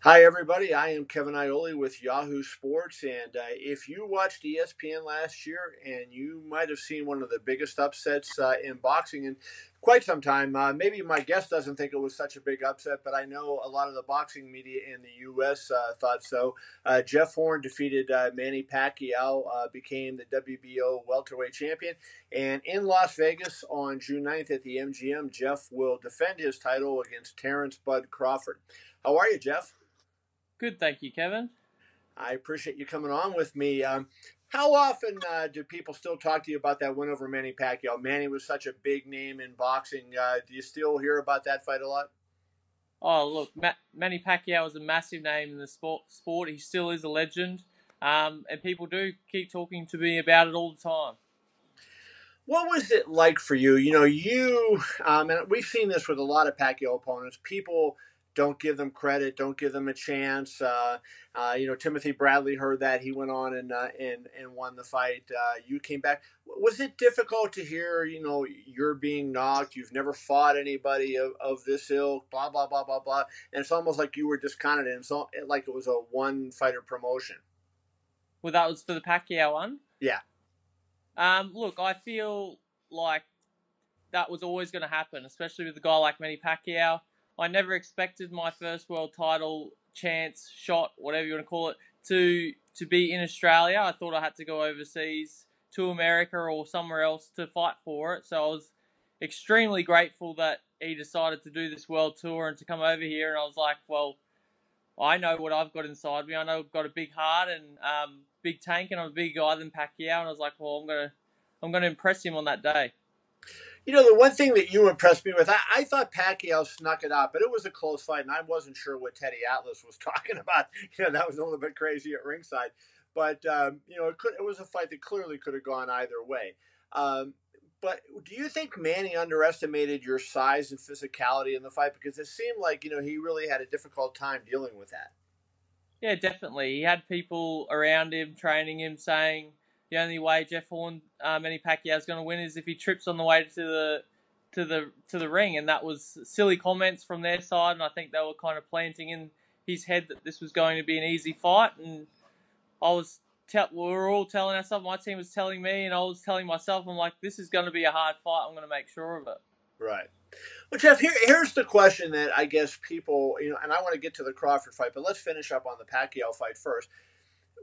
Hi, everybody. I am Kevin Ioli with Yahoo Sports. And if you watched ESPN last year, and you might have seen one of the biggest upsets in boxing in quite some time, maybe my guest doesn't think it was such a big upset, but I know a lot of the boxing media in the U.S. Thought so. Jeff Horn defeated Manny Pacquiao, became the WBO welterweight champion. And in Las Vegas on June 9th at the MGM, Jeff will defend his title against Terence Bud Crawford. How are you, Jeff? Good, thank you, Kevin. I appreciate you coming on with me. How often do people still talk to you about that win over Manny Pacquiao? Manny was such a big name in boxing. Do you still hear about that fight a lot? Oh, look, Manny Pacquiao is a massive name in the sport. He still is a legend, and people do keep talking to me about it all the time. What was it like for you? And we've seen this with a lot of Pacquiao opponents. People don't give them credit, don't give them a chance. Timothy Bradley heard that. He went on and won the fight. You came back. Was it difficult to hear, you're being knocked? You've never fought anybody of this ilk, blah, blah, blah, blah, blah. And it's almost like you were discounted, and so like it was a one-fighter promotion. Well, that was for the Pacquiao one? Yeah. Look, I feel like that was always going to happen, especially with a guy like Manny Pacquiao. I never expected my first world title chance, shot, whatever you want to call it, to be in Australia. I thought I had to go overseas to America or somewhere else to fight for it. So I was extremely grateful that he decided to do this world tour and to come over here. And I was like, well, I know what I've got inside me. I know I've got a big heart and big tank, and I'm a bigger guy than Pacquiao. And I was like, well, I'm gonna impress him on that day. The one thing that you impressed me with, I thought Pacquiao snuck it out, but it was a close fight, and I wasn't sure what Teddy Atlas was talking about. That was a little bit crazy at ringside, but it was a fight that clearly could have gone either way. But do you think Manny underestimated your size and physicality in the fight? Because it seemed like he really had a difficult time dealing with that. Yeah, definitely. He had people around him training him, saying the only way Jeff Horn, Manny Pacquiao is going to win is if he trips on the way to the ring, and that was silly comments from their side. And I think they were kind of planting in his head that this was going to be an easy fight. And we were all telling ourselves. My team was telling me, and I was telling myself, I'm like, this is going to be a hard fight. I'm going to make sure of it. Right. Well, Jeff, here's the question that I guess people, and I want to get to the Crawford fight, but let's finish up on the Pacquiao fight first.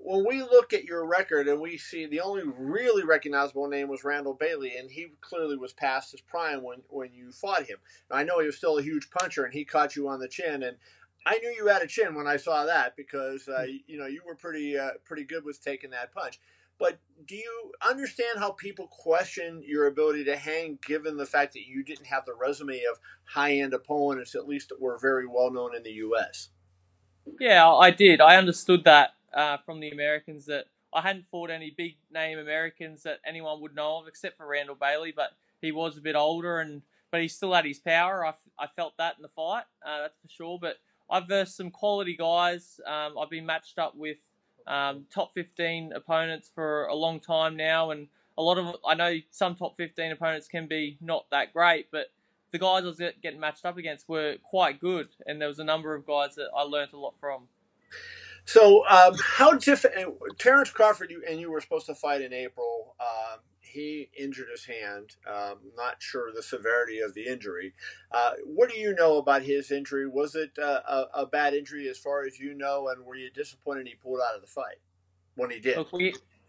When we look at your record and we see the only really recognizable name was Randall Bailey, and he clearly was past his prime when you fought him. Now, I know he was still a huge puncher, and he caught you on the chin, and I knew you had a chin when I saw that because you were pretty good with taking that punch. But do you understand how people question your ability to hang, given the fact that you didn't have the resume of high-end opponents, at least that were very well known in the U.S.? Yeah, I did. I understood that from the Americans that I hadn't fought any big name Americans that anyone would know of except for Randall Bailey, but he was a bit older but he still had his power. I felt that in the fight, that's for sure. But I've versed some quality guys. I've been matched up with top 15 opponents for a long time now, and I know some top 15 opponents can be not that great, but the guys I was getting matched up against were quite good, and there was a number of guys that I learnt a lot from. So, how different? Terence Crawford, you were supposed to fight in April. He injured his hand. Not sure the severity of the injury. What do you know about his injury? Was it a bad injury as far as you know, and were you disappointed he pulled out of the fight when he did? Look,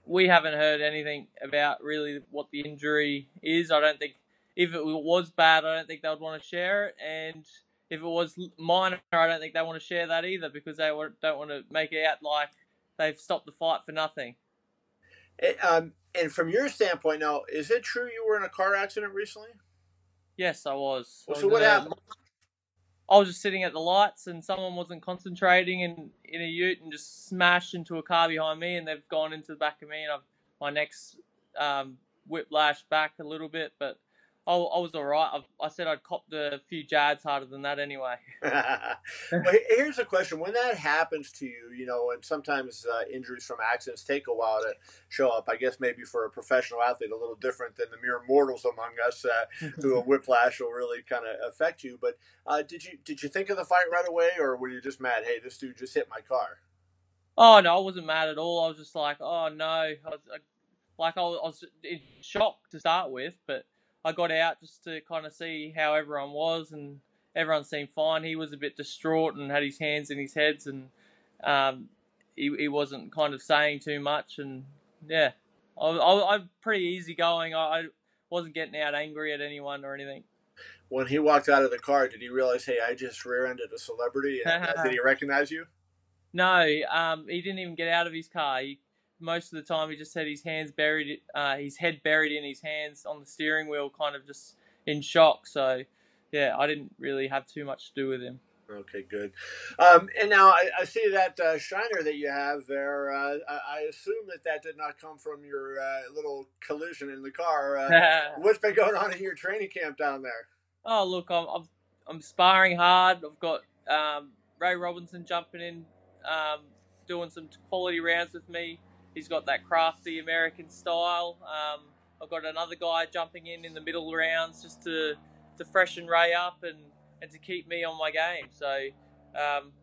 we haven't heard anything about really what the injury is. I don't think if it was bad, I don't think they would want to share it, and if it was minor, I don't think they want to share that either because they don't want to make it out like they've stopped the fight for nothing. And from your standpoint now, is it true you were in a car accident recently? Yes, I was. Well, so what happened? I was just sitting at the lights and someone wasn't concentrating in a ute and just smashed into a car behind me, and they've gone into the back of me, and my neck's whiplashed back a little bit, but I was all right. I said I'd copped a few jabs harder than that anyway. Well, here's a question: when that happens to you, and sometimes injuries from accidents take a while to show up. I guess maybe for a professional athlete, a little different than the mere mortals among us, who a whiplash will really kind of affect you. But did you think of the fight right away, or were you just mad? Hey, this dude just hit my car. Oh no, I wasn't mad at all. I was just like, oh no, I was in shock to start with, but I got out just to kind of see how everyone was, and everyone seemed fine. He was a bit distraught and had his hands in his heads, and um, he wasn't kind of saying too much, and yeah, I'm pretty easygoing. I wasn't getting out angry at anyone or anything. When he walked out of the car, did he realize, hey, I just rear-ended a celebrity, and did he recognize you? No, he didn't even get out of his car. Most of the time, he just had his head buried in his hands on the steering wheel, kind of just in shock. So, yeah, I didn't really have too much to do with him. Okay, good. And now I see that shiner that you have there. I assume that did not come from your little collision in the car. What's been going on in your training camp down there? Oh, look, I'm sparring hard. I've got Ray Robinson jumping in, doing some quality rounds with me. He's got that crafty American style. I've got another guy jumping in the middle rounds just to freshen Ray up and to keep me on my game. So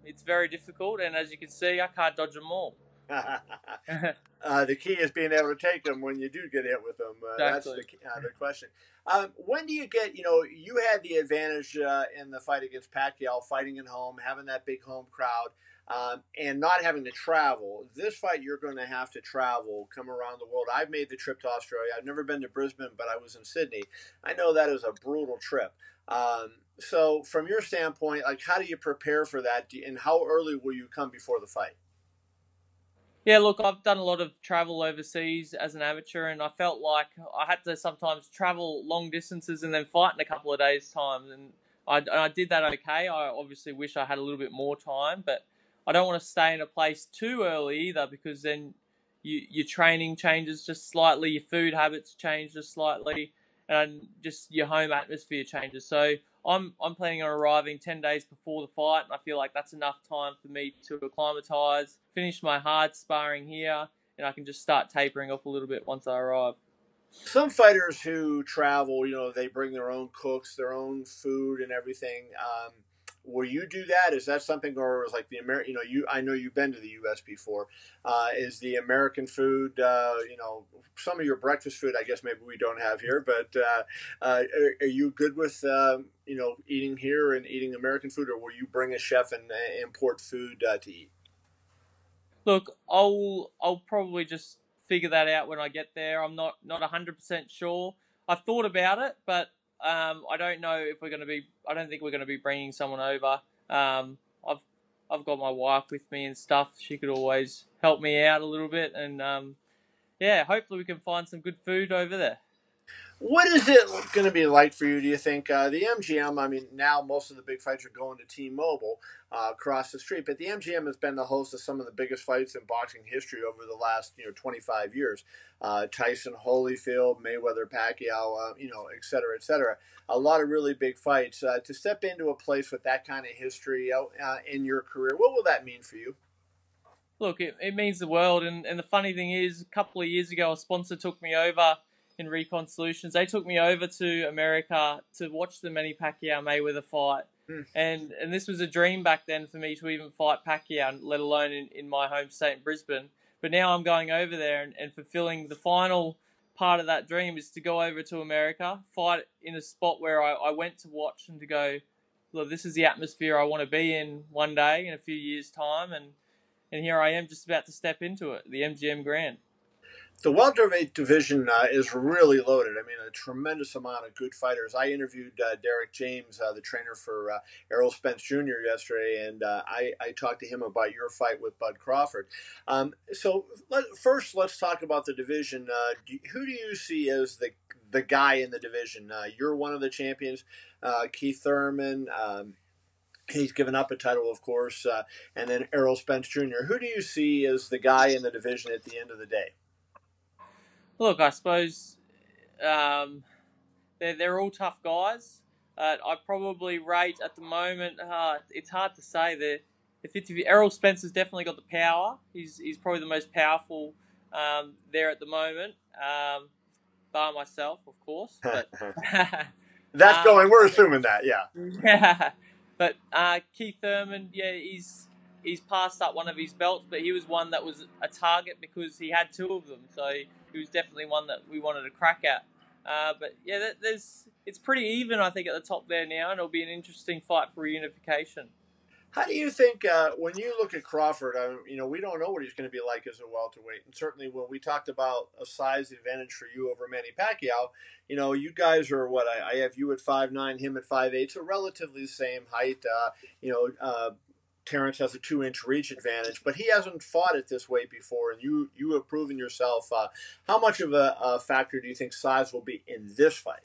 it's very difficult, and as you can see, I can't dodge them all. The key is being able to take them when you do get hit with them. Exactly. That's the question. When do you get, you had the advantage in the fight against Pacquiao, fighting at home, having that big home crowd, and not having to travel. This fight, you're going to have to travel, come around the world. I've made the trip to Australia. I've never been to Brisbane, but I was in Sydney. I know that is a brutal trip. So from your standpoint, like, how do you prepare for that? And how early will you come before the fight? Yeah, look, I've done a lot of travel overseas as an amateur, and I felt like I had to sometimes travel long distances and then fight in a couple of days' time. And I did that okay. I obviously wish I had a little bit more time, but I don't want to stay in a place too early either, because then your training changes just slightly, your food habits change just slightly, and just your home atmosphere changes. So I'm planning on arriving 10 days before the fight, and I feel like that's enough time for me to acclimatise, finish my hard sparring here, and I can just start tapering off a little bit once I arrive. Some fighters who travel, they bring their own cooks, their own food, and everything. Will you do that? Is that something, or is like the American? I know you've been to the U.S. before. Is the American food, some of your breakfast food? I guess maybe we don't have here, but are you good with eating here and eating American food, or will you bring a chef and import food to eat? Look, I'll probably just figure that out when I get there. I'm not 100% sure. I've thought about it, but I don't know if we're going to be. I don't think we're going to be bringing someone over. I've got my wife with me and stuff. She could always help me out a little bit, and yeah, hopefully we can find some good food over there. What is it going to be like for you, do you think? The MGM, I mean, now most of the big fights are going to T-Mobile across the street, but the MGM has been the host of some of the biggest fights in boxing history over the last 25 years. Tyson Holyfield, Mayweather Pacquiao, et cetera, et cetera. A lot of really big fights. To step into a place with that kind of history in your career, what will that mean for you? Look, it means the world, and the funny thing is, a couple of years ago, a sponsor took me over in Recon Solutions. They took me over to America to watch the Manny Pacquiao Mayweather fight. And this was a dream back then for me to even fight Pacquiao, let alone in my home state in Brisbane. But now I'm going over there and fulfilling the final part of that dream is to go over to America, fight in a spot where I went to watch, and to go, look, this is the atmosphere I want to be in one day in a few years' time. And here I am just about to step into it, the MGM Grand. The welterweight division is really loaded. I mean, a tremendous amount of good fighters. I interviewed Derek James, the trainer for Errol Spence Jr. yesterday, and I talked to him about your fight with Bud Crawford. So first, let's talk about the division. Who do you see as the guy in the division? You're one of the champions, Keith Thurman. He's given up a title, of course, and then Errol Spence Jr. Who do you see as the guy in the division at the end of the day? Look, I suppose they're all tough guys. I probably rate at the moment. It's hard to say. The 50. Errol Spencer's definitely got the power. He's probably the most powerful there at the moment. Bar myself, of course, but That's going. We're assuming that, yeah. yeah. But Keith Thurman, yeah, he's passed up one of his belts, but he was one that was a target because he had two of them, so he was definitely one that we wanted to crack at. But yeah, it's pretty even, I think, at the top there now, and it'll be an interesting fight for reunification. How do you think when you look at Crawford? We don't know what he's going to be like as a welterweight, and certainly when we talked about a size advantage for you over Manny Pacquiao, you guys are what I have you at 5'9", him at 5'8", so relatively the same height. Terence has a 2-inch reach advantage, but he hasn't fought it this way before, and you have proven yourself. How much of a factor do you think size will be in this fight?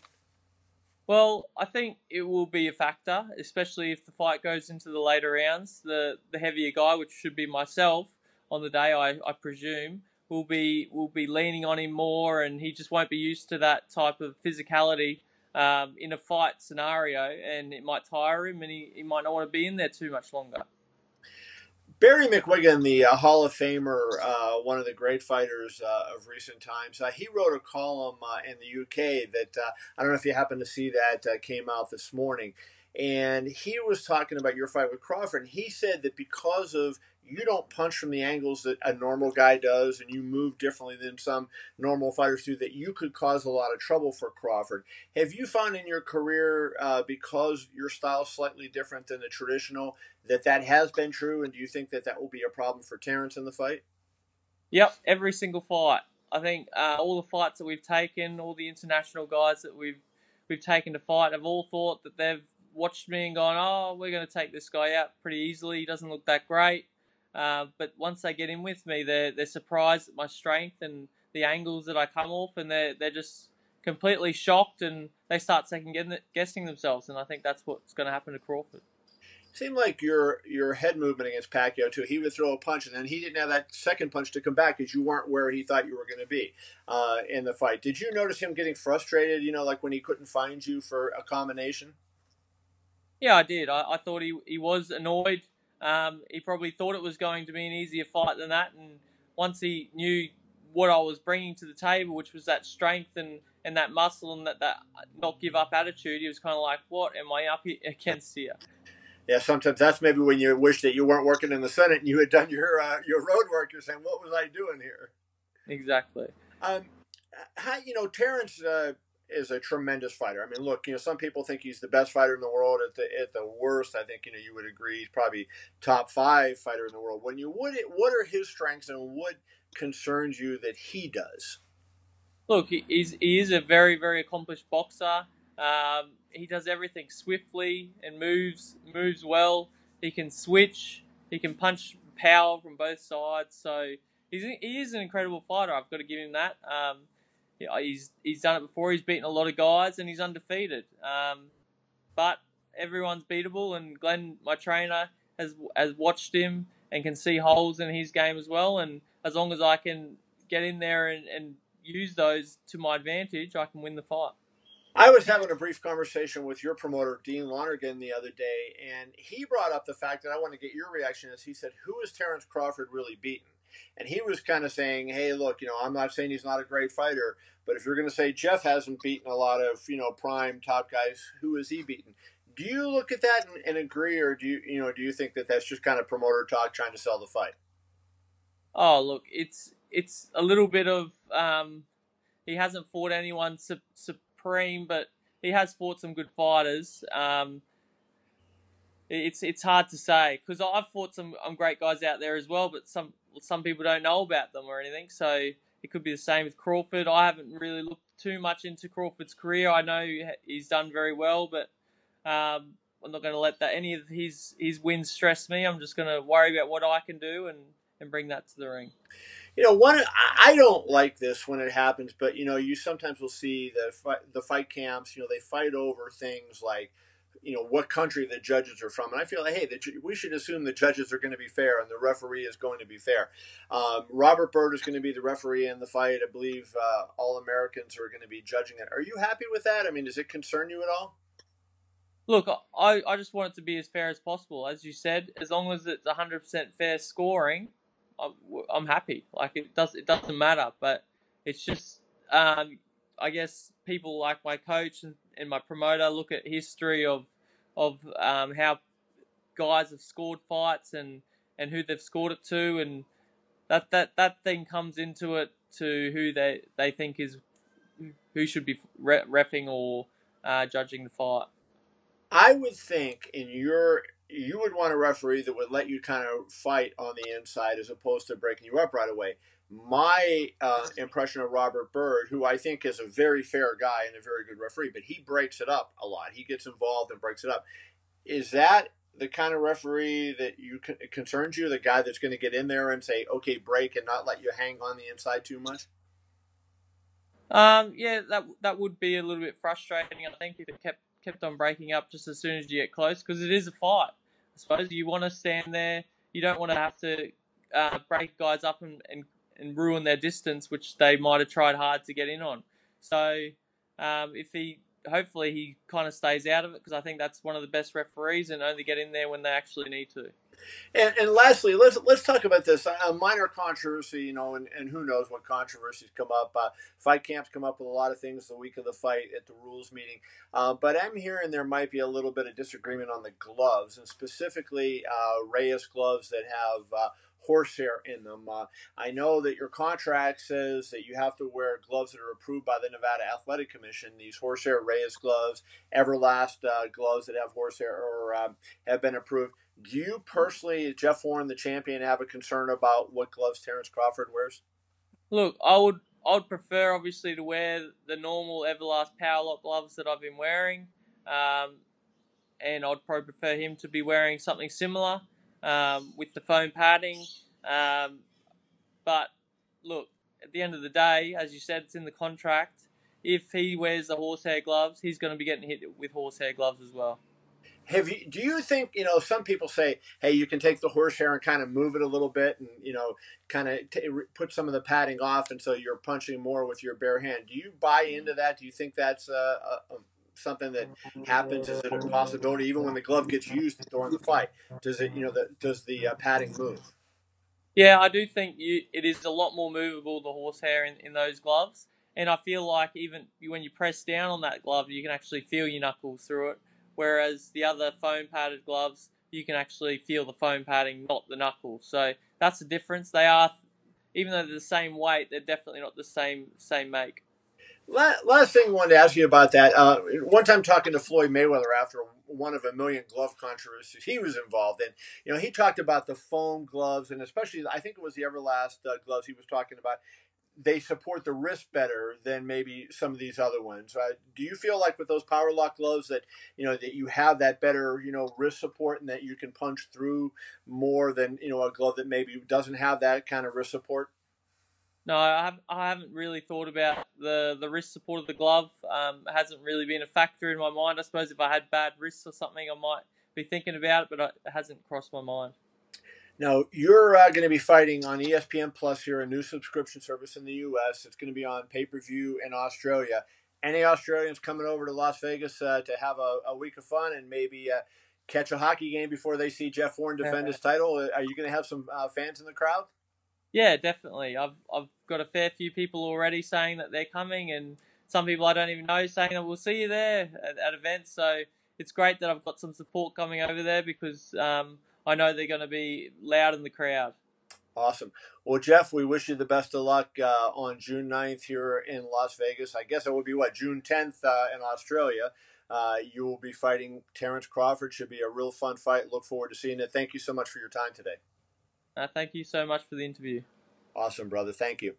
Well, I think it will be a factor, especially if the fight goes into the later rounds. The heavier guy, which should be myself on the day, I presume, will be leaning on him more, and he just won't be used to that type of physicality in a fight scenario, and it might tire him, and he might not want to be in there too much longer. Barry McGuigan, the Hall of Famer, one of the great fighters of recent times, he wrote a column in the UK that I don't know if you happen to see that came out this morning. And he was talking about your fight with Crawford. And he said that because of you don't punch from the angles that a normal guy does and you move differently than some normal fighters do, that you could cause a lot of trouble for Crawford. Have you found in your career, because your style is slightly different than the traditional, that has been true? And do you think that will be a problem for Terence in the fight? Yep, every single fight. I think all the fights that we've taken, all the international guys that we've taken to fight, have all thought that they've watched me and gone, oh, we're going to take this guy out pretty easily. He doesn't look that great. But once they get in with me, they're surprised at my strength and the angles that I come off, and they're just completely shocked, and they start second guessing themselves. And I think that's what's going to happen to Crawford. Seemed like your head movement against Pacquiao too. He would throw a punch, and then he didn't have that second punch to come back because you weren't where he thought you were going to be in the fight. Did you notice him getting frustrated? Like when he couldn't find you for a combination? Yeah, I did. I thought he was annoyed. He probably thought it was going to be an easier fight than that, and once he knew what I was bringing to the table, which was that strength and that muscle and that not give up attitude, he was kind of like, what am I up against here? Yeah, sometimes that's maybe when you wish that you weren't working in the Senate and you had done your road work. You're saying, what was I doing here? Exactly. Terence is a tremendous fighter. I mean, look, some people think he's the best fighter in the world. At the worst, I think you would agree he's probably top 5 fighter in the world. What are his strengths and what concerns you that he does? Look, he is a very, very accomplished boxer. He does everything swiftly and moves well. He can switch. He can punch power from both sides. So he is an incredible fighter. I've got to give him that. He's done it before. He's beaten a lot of guys and he's undefeated. But everyone's beatable. And Glenn, my trainer, has watched him and can see holes in his game as well. And as long as I can get in there and use those to my advantage, I can win the fight. I was having a brief conversation with your promoter, Dean Lonergan, the other day, and he brought up the fact that I want to get your reaction as he said, who is Terence Crawford really beaten? And he was kind of saying, hey, look, I'm not saying he's not a great fighter, but if you're going to say Jeff hasn't beaten a lot of, prime top guys, who has he beaten? Do you look at that and agree, or do you think that that's just kind of promoter talk trying to sell the fight? Oh, look, it's a little bit of he hasn't fought anyone supreme, but he has fought some good fighters. It's hard to say because I've fought some great guys out there as well, but some people don't know about them or anything. So it could be the same with Crawford. I haven't really looked too much into Crawford's career. I know he's done very well, but I'm not going to let any of his wins stress me. I'm just going to worry about what I can do and bring that to the ring. I don't like this when it happens, but you sometimes will see the fight camps. They fight over things like what country the judges are from. And I feel like, hey, we should assume the judges are going to be fair and the referee is going to be fair. Robert Byrd is going to be the referee in the fight. I believe all Americans are going to be judging it. Are you happy with that? I mean, does it concern you at all? Look, I just want it to be as fair as possible. As you said, as long as it's 100% fair scoring, I'm happy. Like it doesn't matter. But it's just, I guess people like my coach and my promoter look at history of how guys have scored fights and who they've scored it to, and that thing comes into it to who they think is who should be reffing or judging the fight. I would think you would want a referee that would let you kind of fight on the inside as opposed to breaking you up right away. My impression of Robert Byrd, who I think is a very fair guy and a very good referee, but he breaks it up a lot. He gets involved and breaks it up. Is that the kind of referee that concerns you? The guy that's going to get in there and say, "Okay, break," and not let you hang on the inside too much? Yeah, that would be a little bit frustrating. I think if it kept on breaking up just as soon as you get close, because it is a fight. I suppose you want to stand there. You don't want to have to break guys up and ruin their distance, which they might have tried hard to get in on. So if hopefully he kind of stays out of it, because I think that's one of the best referees and only get in there when they actually need to. And lastly, let's talk about this a minor controversy, and who knows what controversies come up. Fight camps come up with a lot of things the week of the fight at the rules meeting, but I'm hearing there might be a little bit of disagreement on the gloves, and specifically Reyes gloves that have horsehair in them. I know that your contract says that you have to wear gloves that are approved by the Nevada Athletic Commission. These horsehair Reyes gloves, Everlast gloves that have horsehair or have been approved. Do you personally, Jeff Warren, the champion, have a concern about what gloves Terence Crawford wears? Look, I would prefer obviously to wear the normal Everlast Power Lock gloves that I've been wearing, and I'd probably prefer him to be wearing something similar with the foam padding. But look, at the end of the day, as you said, it's in the contract. If he wears the horsehair gloves, he's going to be getting hit with horsehair gloves as well. Do you think, some people say, hey, you can take the horsehair and kind of move it a little bit and, kind of put some of the padding off, and so you're punching more with your bare hand. Do you buy into that? Do you think that's something that happens? Is it a possibility even when the glove gets used during the fight? Does it, does the padding move? Yeah, I do think it is a lot more movable, the horsehair in those gloves. And I feel like even when you press down on that glove, you can actually feel your knuckles through it. Whereas the other foam padded gloves, you can actually feel the foam padding, not the knuckles. So that's the difference. They are, even though they're the same weight, they're definitely not the same make. Last thing I wanted to ask you about that. One time talking to Floyd Mayweather after one of a million glove controversies he was involved in, he talked about the foam gloves, and especially I think it was the Everlast gloves he was talking about. They support the wrist better than maybe some of these other ones. Do you feel like with those power lock gloves that that you have that better wrist support and that you can punch through more than a glove that maybe doesn't have that kind of wrist support? No, I haven't really thought about the wrist support of the glove. It hasn't really been a factor in my mind. I suppose if I had bad wrists or something, I might be thinking about it, but it hasn't crossed my mind. Now, you're going to be fighting on ESPN Plus here, a new subscription service in the U.S. It's going to be on pay-per-view in Australia. Any Australians coming over to Las Vegas to have a week of fun and maybe catch a hockey game before they see Jeff Warren defend his title? Are you going to have some fans in the crowd? Yeah, definitely. I've got a fair few people already saying that they're coming, and some people I don't even know saying that we'll see you there at events. So it's great that I've got some support coming over there because I know they're going to be loud in the crowd. Awesome. Well, Jeff, we wish you the best of luck on June 9th here in Las Vegas. I guess it would be, June 10th in Australia. You will be fighting Terence Crawford. Should be a real fun fight. Look forward to seeing it. Thank you so much for your time today. Thank you so much for the interview. Awesome, brother. Thank you.